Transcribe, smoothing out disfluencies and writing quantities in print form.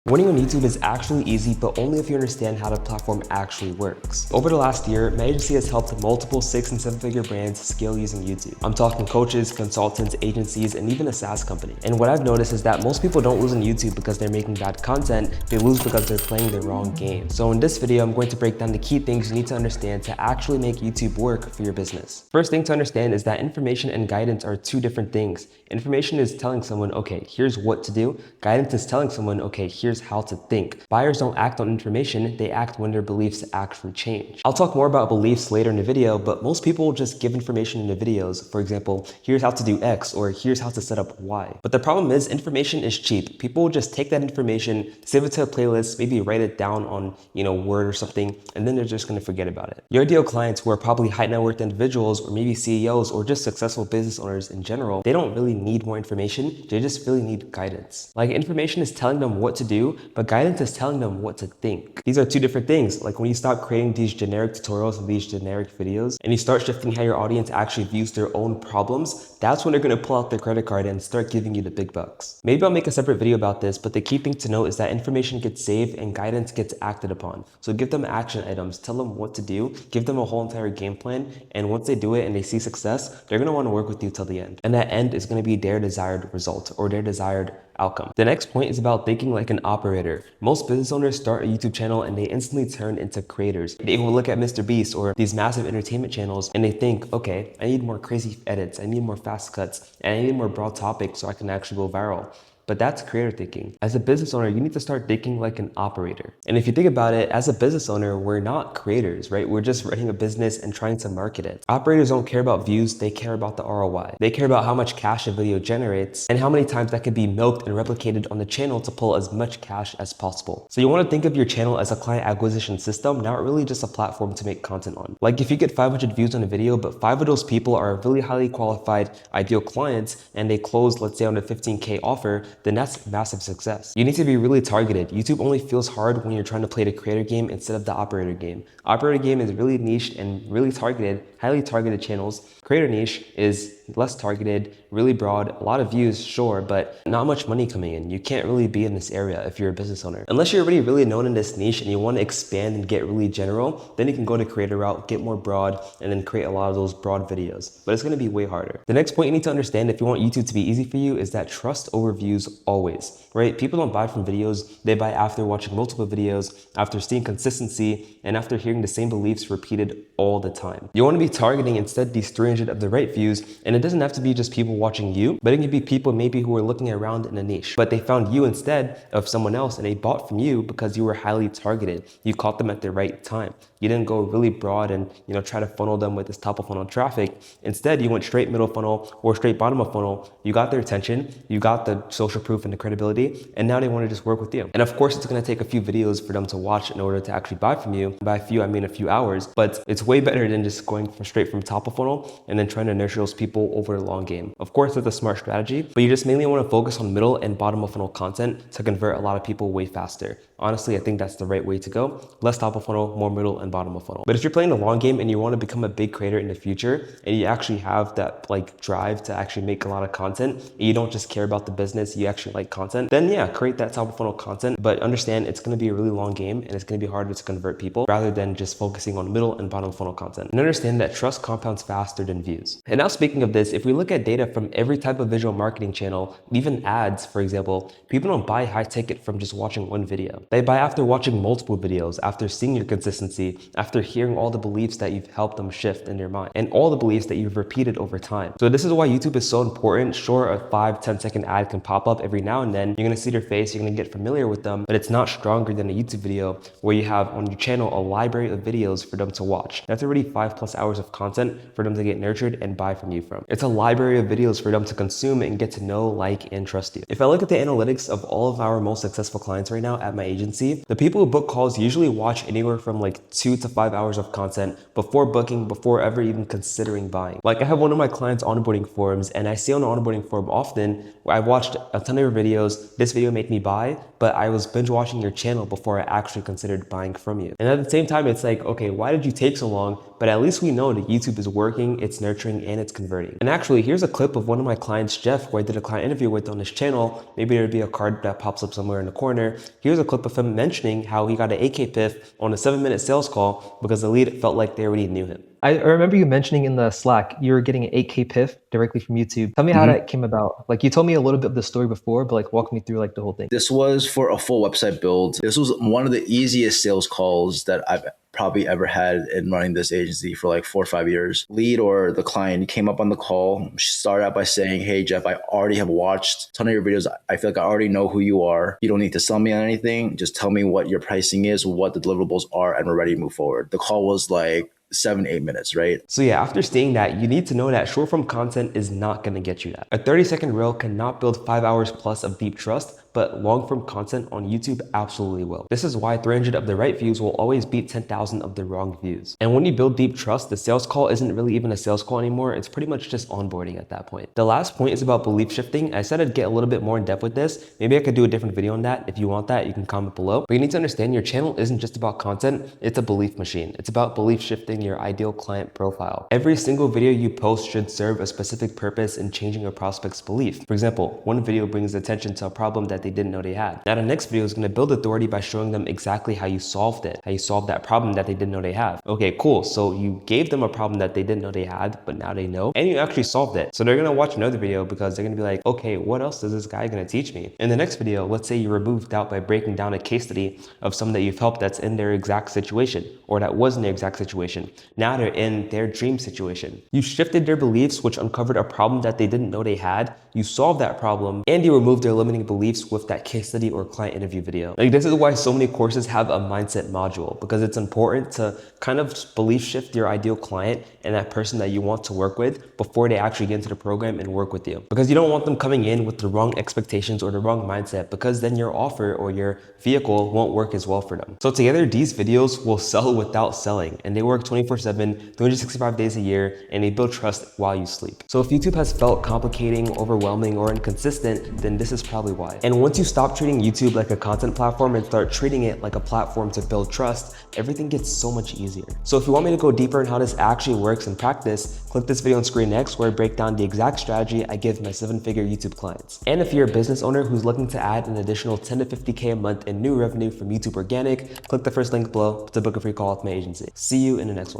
Winning on YouTube is actually easy, but only if you understand how the platform actually works. Over the last year, my agency has helped multiple 6- and 7-figure brands scale using YouTube. I'm talking coaches, consultants, agencies, and even a SaaS company. And what I've noticed is that most people don't lose on YouTube because they're making bad content, they lose because they're playing the wrong game. So in this video, I'm going to break down the key things you need to understand to actually make YouTube work for your business. First thing to understand is that information and guidance are two different things. Information is telling someone, okay, here's what to do. Guidance is telling someone, okay, here's how to think. Buyers don't act on information, they act when their beliefs actually change. I'll talk more about beliefs later in the video, but most people just give information in the videos. For example, here's how to do X or here's how to set up Y. But the problem is information is cheap. People will just take that information, save it to a playlist, maybe write it down on, Word or something, and then they're just gonna forget about it. Your ideal clients who are probably high net worth individuals or maybe CEOs or just successful business owners in general, they don't really need more information, they just really need guidance. Like information is telling them what to do, but guidance is telling them what to think. These are two different things. Like when you stop creating these generic tutorials and these generic videos and you start shifting how your audience actually views their own problems, that's when they're gonna pull out their credit card and start giving you the big bucks. Maybe I'll make a separate video about this, but the key thing to note is that information gets saved and guidance gets acted upon. So give them action items, tell them what to do, give them a whole entire game plan, and once they do it and they see success, they're gonna wanna work with you till the end. And that end is gonna be their desired result or their desired outcome. The next point is about thinking like an operator. Most business owners start a YouTube channel and they instantly turn into creators. They will look at Mr. Beast or these massive entertainment channels and they think, okay, I need more crazy edits, I need more fast cuts, and I need more broad topics so I can actually go viral. But that's creator thinking. As a business owner, you need to start thinking like an operator. And if you think about it, as a business owner, we're not creators, right? We're just running a business and trying to market it. Operators don't care about views, they care about the ROI. They care about how much cash a video generates and how many times that can be milked and replicated on the channel to pull as much cash as possible. So you want to think of your channel as a client acquisition system, not really just a platform to make content on. Like if you get 500 views on a video, but 5 of those people are really highly qualified, ideal clients, and they close, let's say on a 15K offer, then that's massive success. You need to be really targeted. YouTube only feels hard when you're trying to play the creator game instead of the operator game. Operator game is really niched and really targeted, highly targeted channels. Creator niche is less targeted, really broad, a lot of views, sure, but not much money coming in. You can't really be in this area if you're a business owner. Unless you're already really known in this niche and you want to expand and get really general, then you can go to creator route, get more broad, and then create a lot of those broad videos. But it's going to be way harder. The next point you need to understand if you want YouTube to be easy for you is that trust over views always, right? People don't buy from videos, they buy after watching multiple videos, after seeing consistency, and after hearing the same beliefs repeated all the time. You want to be targeting instead these 300 of the right views, and it doesn't have to be just people watching you, but it can be people maybe who are looking around in a niche, but they found you instead of someone else and they bought from you because you were highly targeted. You caught them at the right time. You didn't go really broad and try to funnel them with this top of funnel traffic. Instead, you went straight middle funnel or straight bottom of funnel. You got their attention, you got the social proof and the credibility, and now they want to just work with you. And of course, it's going to take a few videos for them to watch in order to actually buy from you. By a few, I mean a few hours, but it's way better than just going straight from top of funnel and then trying to nurture those people over the long game. Of course, it's a smart strategy, but you just mainly want to focus on middle and bottom of funnel content to convert a lot of people way faster. Honestly, I think that's the right way to go. Less top of funnel, more middle and bottom of funnel. But if you're playing the long game and you want to become a big creator in the future and you actually have that drive to actually make a lot of content and you don't just care about the business, you actually like content, then yeah, create that top of funnel content. But understand it's going to be a really long game and it's going to be harder to convert people rather than just focusing on middle and bottom funnel content. And understand that trust compounds faster than views. And now speaking of this, if we look at data from every type of visual marketing channel, even ads, for example, people don't buy high ticket from just watching one video. They buy after watching multiple videos, after seeing your consistency, after hearing all the beliefs that you've helped them shift in their mind, and all the beliefs that you've repeated over time. So this is why YouTube is so important. Sure, a 5-10 second ad can pop up every now and then. You're gonna see their face, you're gonna get familiar with them, but it's not stronger than a YouTube video where you have on your channel a library of videos for them to watch. That's already 5+ hours of content for them to get nurtured and buy from you from. It's a library of videos for them to consume and get to know, like, and trust you. If I look at the analytics of all of our most successful clients right now at my agency, the people who book calls usually watch anywhere from 2 2 to 5 hours of content before booking, before ever even considering buying. Like I have one of my clients' onboarding forums, and I see on the onboarding forum often where I watched a ton of your videos, this video made me buy, but I was binge watching your channel before I actually considered buying from you. And at the same time, it's like, okay, why did you take so long? But at least we know that YouTube is working, it's nurturing, and it's converting. And actually, here's a clip of one of my clients, Jeff, where I did a client interview with on his channel. Maybe there'd be a card that pops up somewhere in the corner. Here's a clip of him mentioning how he got an 8K PIF on a 7-minute sales call because the lead felt like they already knew him. I remember you mentioning in the Slack, you were getting an 8K PIF directly from YouTube. Tell me how that came about. Like you told me a little bit of the story before, but like walk me through like the whole thing. This was for a full website build. This was one of the easiest sales calls that I've probably ever had in running this agency for like 4 or 5 years. Lead or the client came up on the call. She started out by saying, hey, Jeff, I already have watched a ton of your videos. I feel like I already know who you are. You don't need to sell me on anything. Just tell me what your pricing is, what the deliverables are, and we're ready to move forward. The call was like 7-8 minutes, right? So yeah, after seeing that, you need to know that short form content is not going to get you that. A 30-second reel cannot build 5 hours plus of deep trust, but long form content on YouTube absolutely will. This is why 300 of the right views will always beat 10,000 of the wrong views. And when you build deep trust, the sales call isn't really even a sales call anymore. It's pretty much just onboarding at that point. The last point is about belief shifting. I said I'd get a little bit more in depth with this. Maybe I could do a different video on that. If you want that, you can comment below. But you need to understand your channel isn't just about content. It's a belief machine. It's about belief shifting your ideal client profile. Every single video you post should serve a specific purpose in changing a prospect's belief. For example, one video brings attention to a problem that they didn't know they had. Now the next video is going to build authority by showing them exactly how you solved it, how you solved that problem that they didn't know they have. Okay, cool. So you gave them a problem that they didn't know they had, but now they know, and you actually solved it. So they're going to watch another video because they're going to be like, okay, what else is this guy going to teach me? In the next video, let's say you remove doubt by breaking down a case study of someone that you've helped that's in their exact situation, or that was in their exact situation. Now they're in their dream situation. You shifted their beliefs, which uncovered a problem that they didn't know they had. You solved that problem, and you removed their limiting beliefs with that case study or client interview video. Like this is why so many courses have a mindset module, because it's important to kind of belief shift your ideal client and that person that you want to work with before they actually get into the program and work with you. Because you don't want them coming in with the wrong expectations or the wrong mindset, because then your offer or your vehicle won't work as well for them. So together, these videos will sell without selling, and they work 24/7, 365 days a year, and they build trust while you sleep. So if YouTube has felt complicating, overwhelming, or inconsistent, then this is probably why. And once you stop treating YouTube like a content platform and start treating it like a platform to build trust, everything gets so much easier. So if you want me to go deeper in how this actually works in practice, click this video on screen next, where I break down the exact strategy I give my 7-figure YouTube clients. And if you're a business owner who's looking to add an additional 10 to 50K a month in new revenue from YouTube organic, click the first link below to book a free call with my agency. See you in the next one.